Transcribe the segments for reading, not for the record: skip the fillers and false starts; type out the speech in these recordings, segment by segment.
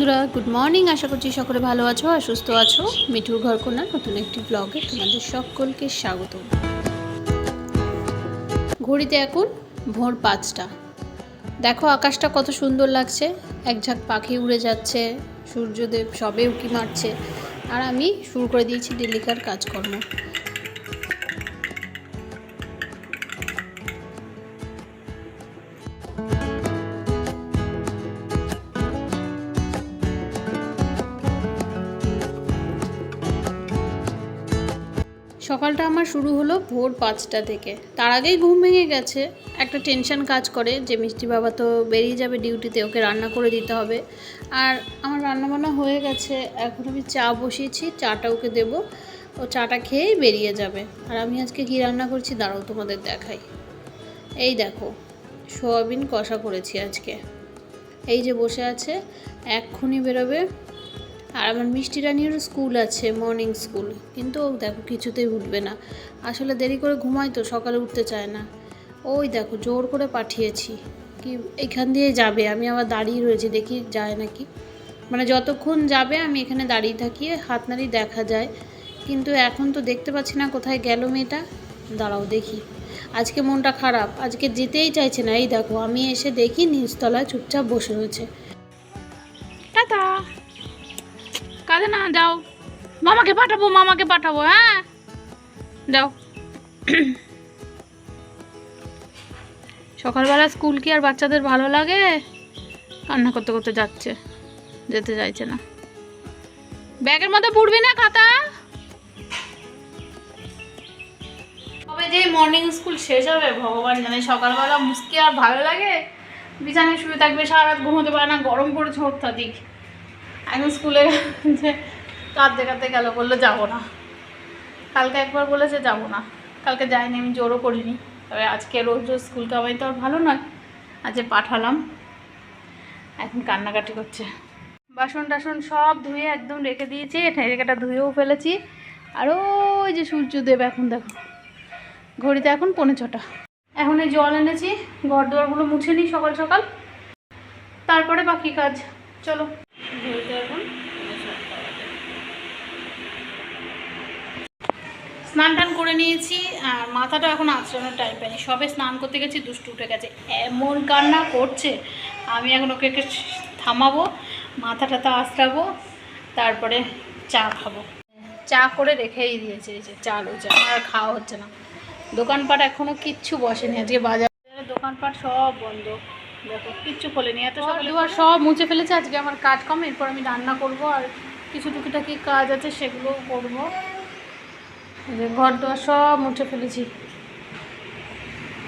বন্ধুরা, good morning. আশা করছি সকলে ভালো আছো আর সুস্থ আছো। মিঠুর ঘরকন্যার নতুন একটি ব্লগে তোমাদের সকলকে স্বাগত। ঘড়িতে এখন ভোর 5টা। দেখো আকাশটা কত সুন্দর লাগছে, এক ঝাঁক পাখি উড়ে যাচ্ছে, সূর্যদেব সবে উঁকি মারছে, আর আমি শুরু করে দিয়েছি ডেলিকার কাজকর্ম। সকালটা আমার শুরু হলো ভোর 5টা থেকে। তার আগেই ঘুম ভেঙে গেছে। একটা টেনশন কাজ করে যে মিষ্টি বাবা তো বেরিয়ে যাবে ডিউটিতে, ওকে রান্না করে দিতে হবে। আর আমার রান্নাবান্না হয়ে গেছে, এখন আমি চা বসিয়েছি, চাটা ওকে দেবো, ও চাটা খেয়েই বেরিয়ে যাবে। আর আমি আজকে কী রান্না করছি দাঁড়াও তোমাদের দেখাই। এই দেখো, সোয়াবিন কষা করেছি আজকে। এই যে বসে আছে, এক্ষুনি বেরোবে। আর আমার মিষ্টি রানিরও স্কুল আছে, মর্নিং স্কুল, কিন্তু ও দেখো কিছুতেই উঠবে না। আসলে দেরি করে ঘুমায় তো, সকালে উঠতে চায় না। ওই দেখো জোর করে পাঠিয়েছি কি এখান দিয়ে যাবে, আমি আবার দাঁড়িয়ে রয়েছি, দেখি যায় নাকি। মানে যতক্ষণ যাবে আমি এখানে দাঁড়িয়ে থাকি, হাত নাড়ি দেখা যায়, কিন্তু এখন তো দেখতে পাচ্ছি না কোথায় গেল মেয়েটা। দাঁড়াও দেখি। আজকে মনটা খারাপ, আজকে যেতেই চাইছে না। এই দেখো আমি এসে দেখি নিচতলায় চুপচাপ বসে রয়েছে। টাটা। কাজে না যাও, মামাকে পাঠাবো হ্যাঁ, যাও। সকালবেলা স্কুল কি আর বাচ্চাদের ভালো লাগে? কান্না করতে করতে যাচ্ছে, যেতে চাইছে না। ব্যাগের মধ্যে পড়বি না খাতা। তবে যে মর্নিং স্কুল শেষ হবে ভগবান জানে। সকালবেলা মুস্কি আর ভালো লাগে, বিছানায় শুয়ে থাকবে, সারা রাত ঘুমোতে পারে না, গরম পড়েছে অত্যাধিক। এখন স্কুলে যে কাঁদতে গেল, বললো যাবো না। কালকে একবার বলেছে যাবো না, কালকে যাইনি, আমি জোরও করিনি। তবে আজকে রোজ রোজ স্কুল কামাই তো আর ভালো নয়, আজকে পাঠালাম। এখন কান্নাকাটি করছে। বাসন টাসন সব ধুয়ে একদম রেখে দিয়েছি, ঠেকাটা ধুয়েও ফেলেছি। আর ওই যে সূর্যদেব, এখন দেখো ঘড়িতে এখন 5:45। এখন এই জল এনেছি, ঘর দুয়ারগুলো মুছে নিই সকাল সকাল, তারপরে বাকি কাজ। চলো। ঘড়িতে এখন স্নান টান করে নিয়েছি, আর মাথাটা এখন আঁচড়ানোর টাইম পাইনি। সবে স্নান করতে গেছি, দুষ্টু উঠে গেছে, এমন কান্না করছে। আমি এখন ওকে থামাবো, মাথা টাথা আঁচড়াবো, তারপরে চা খাবো। চা করে রেখেই দিয়েছে, এই যে চালু চা, আর খাওয়া হচ্ছে না। দোকানপাট এখনও কিচ্ছু বসেনি, আজকে বাজারে দোকানপাট সব বন্ধ। দেখো কিচ্ছু খোলেনি, এত সকালে সব মুছে ফেলেছে। আজকে আমার কাজ কম, এরপর আমি রান্না করব, আর কিছু টুকিটাকি কাজ আছে সেগুলোও করবো। ঘর দোয়ার সব মুছে ফেলেছি,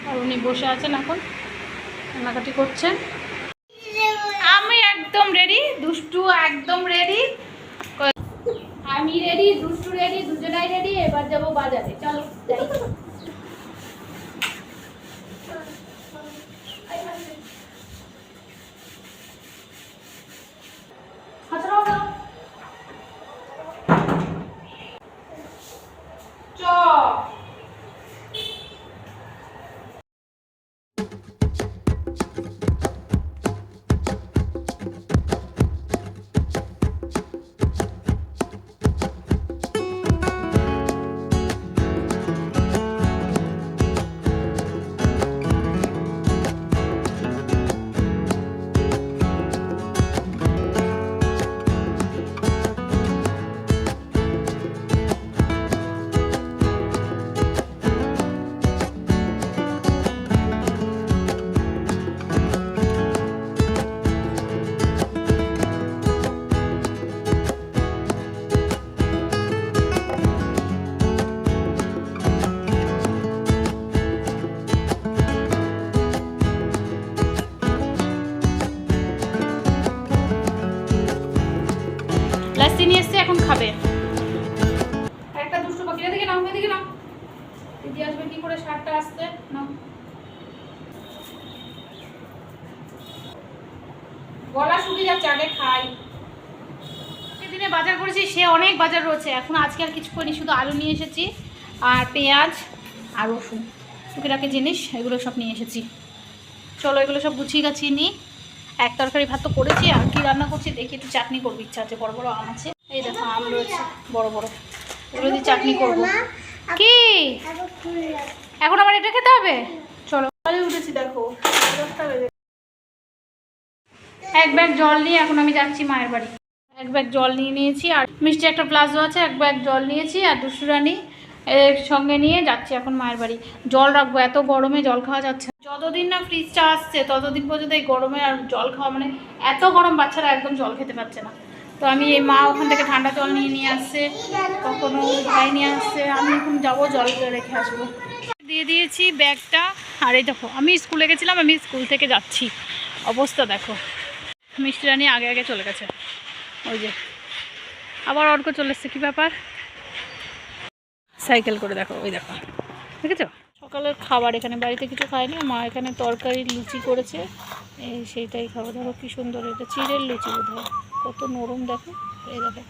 আর উনি বসে আছেন এখন কান্নাকাটি করছেন। আমি একদম রেডি, দুষ্টু একদম রেডি, আমি রেডি, দুষ্টু রেডি, দুজনাই রেডি। এবার যাবো বাজারে, চলো যাই। লাস্তি নিয়ে এসছে, এখন খাবে। একটা দুষ্টু পাখি, এদিকে নাও, এদিকে নাও। দিদি আসবে কি করে, শার্টটা আসতে নাও। গলা শুকিয়ে যাচ্ছে, আগে খাই। সেদিনে বাজার করেছি, সে অনেক বাজার রয়েছে। এখন আজকে আর কিছু করিনি, শুধু আলু নিয়ে এসেছি, আর পেঁয়াজ আর রসুন, টুকিটাকি জিনিস এগুলো সব নিয়ে এসেছি। চলো এগুলো সব গুছিয়ে গাছিয়ে নিই। এক তরকারি ভাত তো করেছি, আর কি রান্না করছি দেখি, একটু চাটনি করবো, ইচ্ছা আছে। বড় বড় আম আছে, এই দেখো আম রয়েছে বড় বড়, এগুলো দিয়ে চাটনি করবো। কি এখন আমার এটা খেতে হবে? চলো উঠেছি, দেখো এক ব্যাগ জল নিয়ে এখন আমি যাচ্ছি মায়ের বাড়ি। এক ব্যাগ জল নিয়ে নিয়েছি, আর মিষ্টি একটা প্লাজো আছে, এক ব্যাগ জল নিয়েছি, আর দুশুরানি এর সঙ্গে নিয়ে যাচ্ছি এখন মায়ের বাড়ি। জল রাখবো, এত গরমে জল খাওয়া যাচ্ছে না। যতদিন না ফ্রিজটা আসছে ততদিন পর্যন্ত এই গরমে আর জল খাওয়া, মানে এত গরম, বাচ্চারা একদম জল খেতে পারছে না। তো আমি এই মা ওখান থেকে ঠান্ডা জল নিয়ে আসছে, কখনো ভাই নিয়ে আসছে, আমি এখন যাবো জল রেখে আসবো। দিয়ে দিয়েছি ব্যাগটা, আর এই দেখো আমি স্কুলে গেছিলাম, আমি স্কুল থেকে যাচ্ছি, অবস্থা দেখো। মিষ্টি রানী আগে আগে চলে গেছে, ওই যে আবার অর্ক চলে এসছে, কী ব্যাপার? সাইকেল করে দেখো, ওই দেখো, দেখেছো? সকালের খাবার এখানে বাড়িতে কিছু খায়নি, মা এখানে তরকারি লুচি করেছে, এই সেইটাই খাবো। দেখো কি সুন্দর, এটা চিড়ের লুচি বোধহয়, কত নরম দেখো, এই দেখো।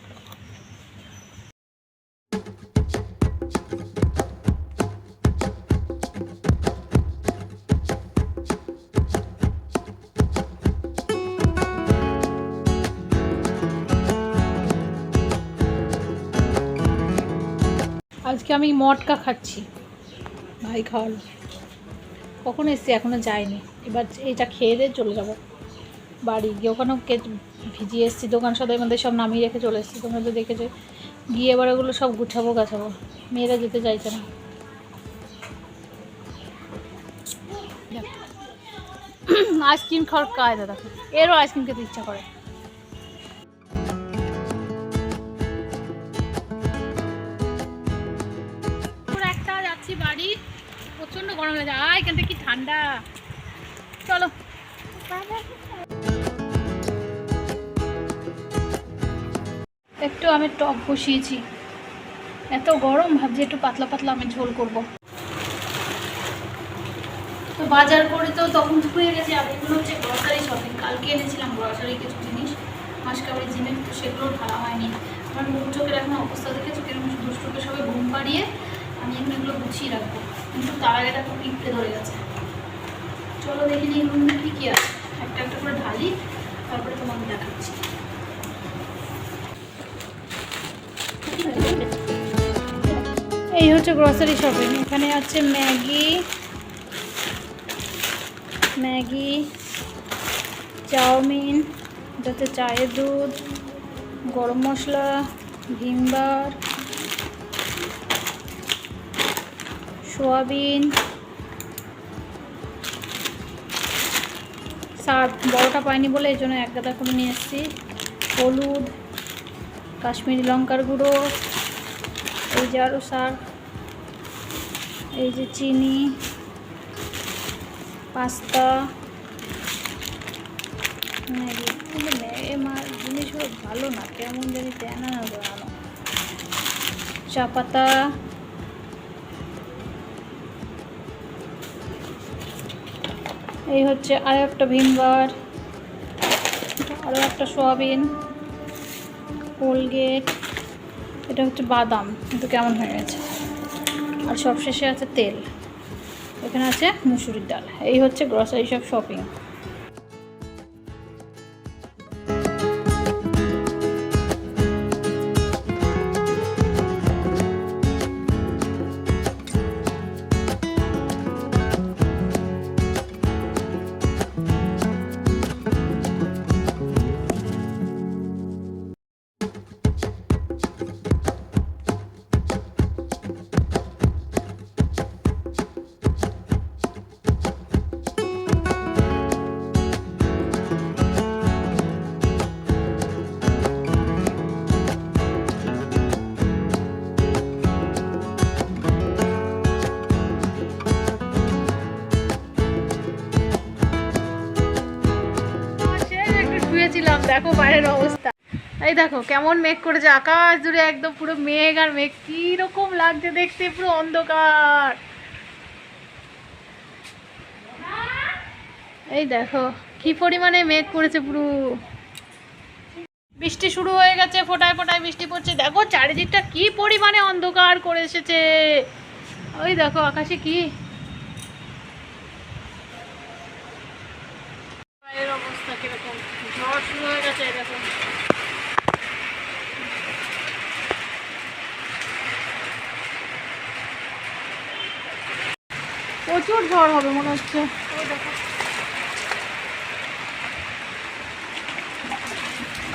আজকে আমি মটকা খাচ্ছি, ভাই খাওয়ালো। কখন এসছি এখনও যায়নি, এবার এইটা খেয়ে দিয়ে চলে যাব বাড়ি গিয়ে। ওখানেও ভিজিয়ে এসেছি, দোকান সদাই মধ্যে সব নামিয়ে রেখে চলে এসেছি, তোমরা তো দেখেছো। গিয়ে এবার ওগুলো সব গুছাবো গাছাবো, মেয়েরা যেতে চাইছে না। আইসক্রিম খাওয়ার কায়দা দেখো, এরও আইসক্রিম খেতে ইচ্ছা করে। একটা যাচ্ছি বাড়ি, প্রচন্ড গরম হয়ে যায়, এখান থেকে কি ঠান্ডা। চলো একটু আমের টক বসিয়েছি, এত গরম, ভাবছি একটু পাতলা পাতলা আমের ঝোল করব। তো বাজার করে তো তখন হয়ে গেছে, আর এগুলো হচ্ছে গ্রসারি শপিং। কালকে এনেছিলাম গ্রসারি কিছু জিনিস, মাসকাবাড়ি জিনিস, তো সেগুলো ঢালা হয়নি। আমার মুখ চোখের এখন অবস্থা দেখেছো কিরকম, দুষ্টুকে সবাই ঘুম পাড়িয়ে আমি এখন এগুলো গুছিয়ে রাখবো, কিন্তু তার আগে একটা খুব পিঁপড়ে ধরে গেছে। চলো দেখি নি এগুলোর মধ্যে কী কী আছে, একটা একটা করে ঢালি, তারপরে তোমাকে দেখাচ্ছি। এই হচ্ছে গ্রসারি শপিং। এখানে আছে ম্যাগি, চাউমিন, এটাতে চায়ের দুধ, গরম মশলা, ভিমবার, সোয়াবিন, শাক বড়টা পাইনি বলে এই জন্য এক গাদা করে নিয়ে এসেছি, হলুদ, কাশ্মীরি লঙ্কার গুঁড়ো, এই যে আরও শাক, এই যে চিনি, পাস্তা, ম্যাগি। কিন্তু জিনিসগুলো ভালো না, কেমন জানি তেনা না বানানো, চা পাতা, এই হচ্ছে আরও একটা ভিমবার, আরও একটা সোয়াবিন, কোলগেট, এটা হচ্ছে বাদাম, কিন্তু কেমন হয়ে গেছে, আর সবশেষে আছে তেল, এখানে আছে মুসুরির ডাল। এই হচ্ছে গ্রসারি সব শপিং। দেখো বাইরের অবস্থা, এই দেখো কেমন মেঘ করেছে, আকাশ জুড়ে একদম পুরো মেঘ আর মেঘ, কি রকম লাগছে দেখতে, পুরো অন্ধকার। এই দেখো কি পরিমাণে মেঘ করেছে, পুরো বৃষ্টি শুরু হয়ে গেছে, ফোটায় ফোটায় বৃষ্টি পড়ছে। দেখো চারিদিকটা কি পরিমাণে অন্ধকার করে এসেছে, ওই দেখো আকাশে কি অবস্থা। অবস্থা কিরকম, ঝড় শুরু হয়ে গেছে এরকম। প্রচুর ঝড় হবে মনে হচ্ছে।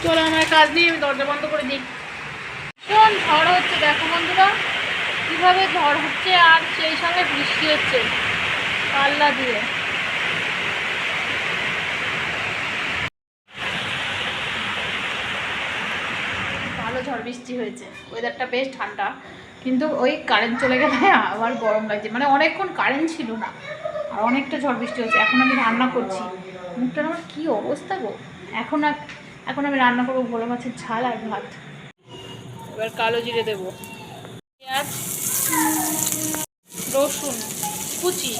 চলো আমার কাজ দিয়ে আমি দরজা বন্ধ করে দিই। ভীষণ ঝড় হচ্ছে, দেখো বন্ধুরা কীভাবে ঝড় হচ্ছে, আর সেই সঙ্গে বৃষ্টি হচ্ছে পাল্লা দিয়ে। ভালো ঝড় বৃষ্টি হয়েছে, ওয়েদারটা বেশ ঠান্ডা, কিন্তু ওই কারেন্ট চলে গেলে আবার গরম লাগছে, মানে অনেকক্ষণ কারেন্ট ছিল না, আর অনেকটা ঝড় বৃষ্টি হচ্ছে। এখন আমি রান্না করছি, মুখটার আমার কী অবস্থা গো। এখন আমি রান্না করবো ভোলা মাছের ঝাল আর ভাত। এবার কালো জিরে দেবো, পেঁয়াজ, রসুন কুচি,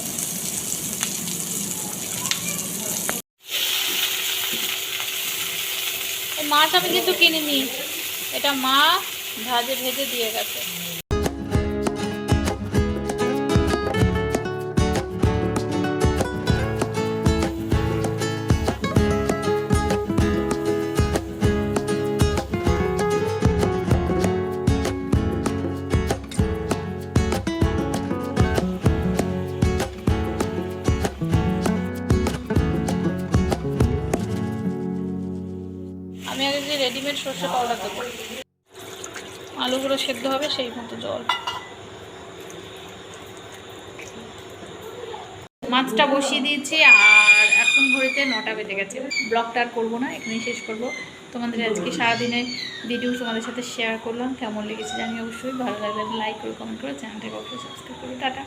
মাছ আমি কিন্তু কিনিনি, এটা মা ভেজে দিয়ে গেছে। আমি আগে যে রেডিমেড সর্ষে পাউডার দেবো, আলুগুলো সেদ্ধ হবে সেই মতো জল। মাছটা বসিয়ে দিয়েছি, আর এখন ঘড়িতে 9টা বেজে গেছে। ব্লগটা আর করবো না, এখানেই শেষ করবো। তোমাদের আজকে সারাদিনের ভিডিও তোমাদের সাথে শেয়ার করলাম, কেমন লেগেছে জানি অবশ্যই। ভালো লাগলে লাইক করে কমেন্ট করে চ্যানেলটাকে অবশ্যই সাবস্ক্রাইব করো। টাটা।